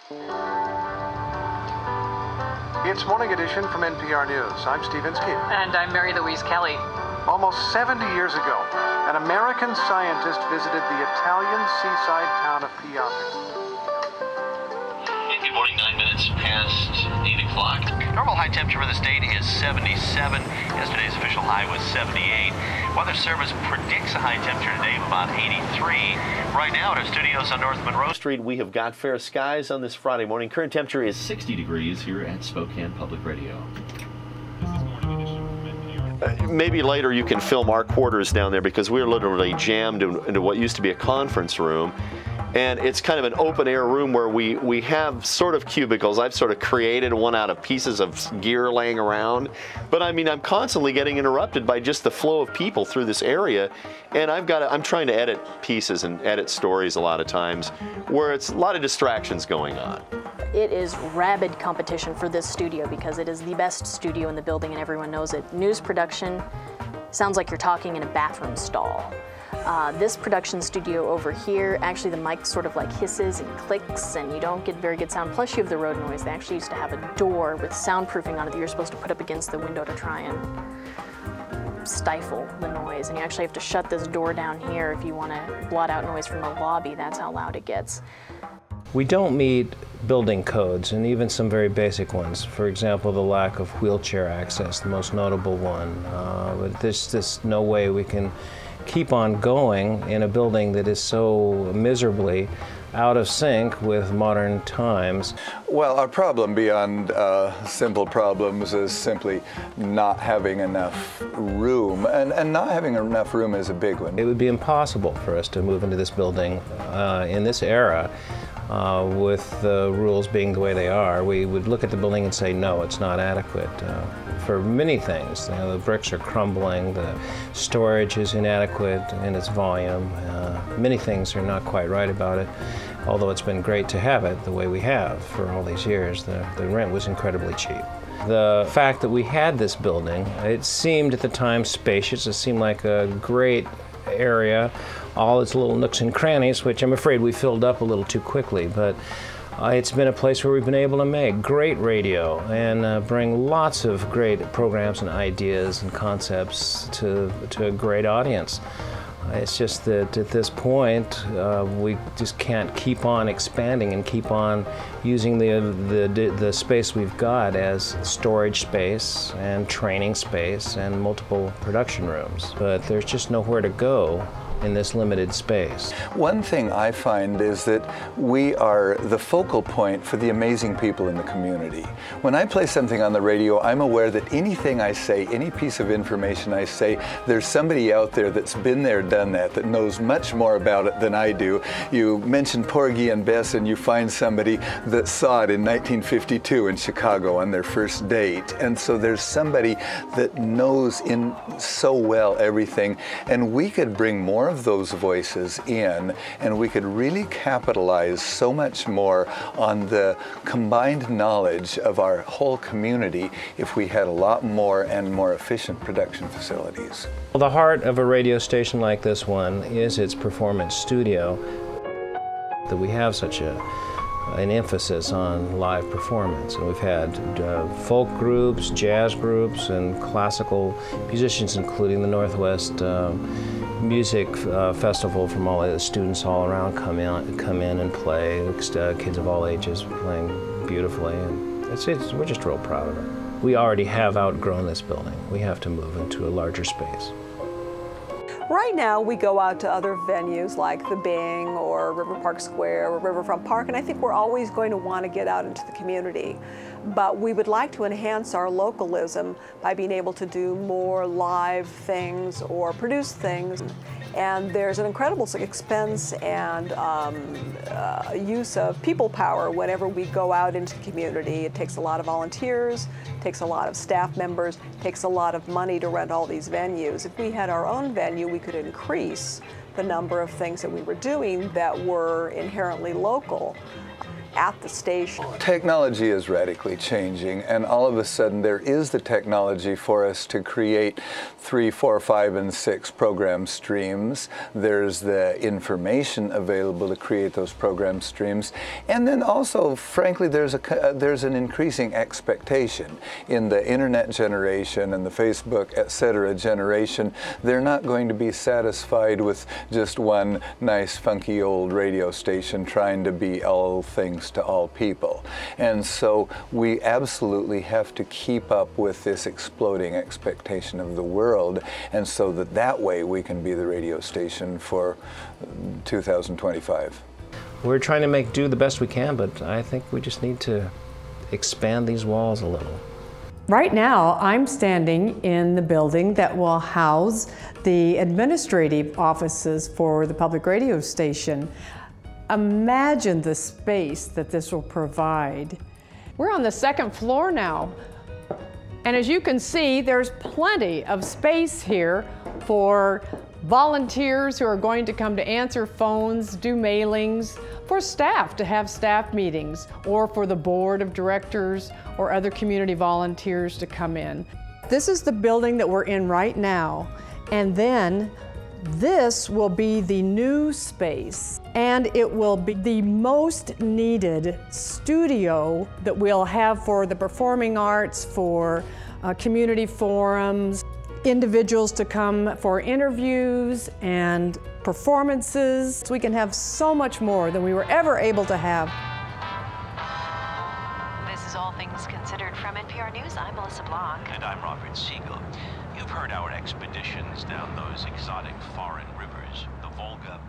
It's Morning Edition from NPR News. I'm Steve Inskeep. And I'm Mary Louise Kelly. Almost 70 years ago, an American scientist visited the Italian seaside town of Piave. Good morning, 9 minutes past 8 o'clock. Normal high temperature for this date is 77. Yesterday's official high was 78. Weather Service predicts a high temperature today of about 83. Right now at our studios on North Monroe Street, we have got fair skies on this Friday morning. Current temperature is 60 degrees here at Spokane Public Radio. Maybe later you can film our quarters down there because we're literally jammed into what used to be a conference room. And it's kind of an open air room where we have sort of cubicles. I've sort of created one out of pieces of gear laying around. But I mean, I'm constantly getting interrupted by just the flow of people through this area. And I'm trying to edit pieces and edit stories a lot of times where it's a lot of distractions going on. It is rabid competition for this studio because it is the best studio in the building and everyone knows it. News production sounds like you're talking in a bathroom stall. This production studio over here, actually the mic sort of like hisses and clicks and you don't get very good sound. Plus you have the road noise. They actually used to have a door with soundproofing on it that you're supposed to put up against the window to try and stifle the noise. And you actually have to shut this door down here if you want to blot out noise from the lobby. That's how loud it gets. We don't meet building codes, and even some very basic ones. For example, the lack of wheelchair access, the most notable one. But there's just no way we can keep on going in a building that is so miserably out of sync with modern times. Well, our problem beyond simple problems is simply not having enough room, and not having enough room is a big one. It would be impossible for us to move into this building in this era with the rules being the way they are. We would look at the building and say, no, it's not adequate for many things. You know, the bricks are crumbling, the storage is inadequate in its volume. Many things are not quite right about it, although it's been great to have it the way we have for all these years. The rent was incredibly cheap. The fact that we had this building, it seemed at the time spacious. It seemed like a great area, all its little nooks and crannies, which I'm afraid we filled up a little too quickly, but it's been a place where we've been able to make great radio and bring lots of great programs and ideas and concepts to a great audience. It's just that at this point, we just can't keep on expanding and keep on using the space we've got as storage space and training space and multiple production rooms. But there's just nowhere to go in this limited space. One thing I find is that we are the focal point for the amazing people in the community. When I play something on the radio, I'm aware that anything I say, any piece of information I say, there's somebody out there that's been there, done that knows much more about it than I do. You mentioned Porgy and Bess and you find somebody that saw it in 1952 in Chicago on their first date. And so there's somebody that knows in so well everything, and we could bring more of those voices in, and we could really capitalize so much more on the combined knowledge of our whole community if we had a lot more and more efficient production facilities. Well, the heart of a radio station like this one is its performance studio. That we have such an emphasis on live performance, and we've had folk groups, jazz groups, and classical musicians, including the Northwest Music Festival from all the students all around come in and play. Kids of all ages playing beautifully, and we're just real proud of it. We already have outgrown this building. We have to move into a larger space. Right now, we go out to other venues like the Bing or River Park Square or Riverfront Park, and I think we're always going to want to get out into the community. But we would like to enhance our localism by being able to do more live things or produce things. And there's an incredible expense and use of people power whenever we go out into the community. It takes a lot of volunteers, it takes a lot of staff members, it takes a lot of money to rent all these venues. If we had our own venue, we could increase the number of things that we were doing that were inherently local. at the station. Technology is radically changing, and all of a sudden there is the technology for us to create 3, 4, 5, and 6 program streams. There's the information available to create those program streams, and then also, frankly, there's an increasing expectation in the internet generation and the Facebook, etc. generation. They're not going to be satisfied with just one nice, funky old radio station trying to be all things to all people. And so we absolutely have to keep up with this exploding expectation of the world, and so that way we can be the radio station for 2025. We're trying to do the best we can, but I think we just need to expand these walls a little. Right now, I'm standing in the building that will house the administrative offices for the public radio station. Imagine the space that this will provide. We're on the 2nd floor now, and as you can see, there's plenty of space here for volunteers who are going to come to answer phones, do mailings, for staff to have staff meetings, or for the board of directors or other community volunteers to come in. This is the building that we're in right now, and then this will be the new space, and it will be the most needed studio that we'll have for the performing arts, for community forums, individuals to come for interviews and performances. We can have so much more than we were ever able to have. This is All Things Considered from NPR News. I'm Melissa Block. And I'm Robert Siegel. You've heard our expeditions down those exotic foreign rivers, the Volga,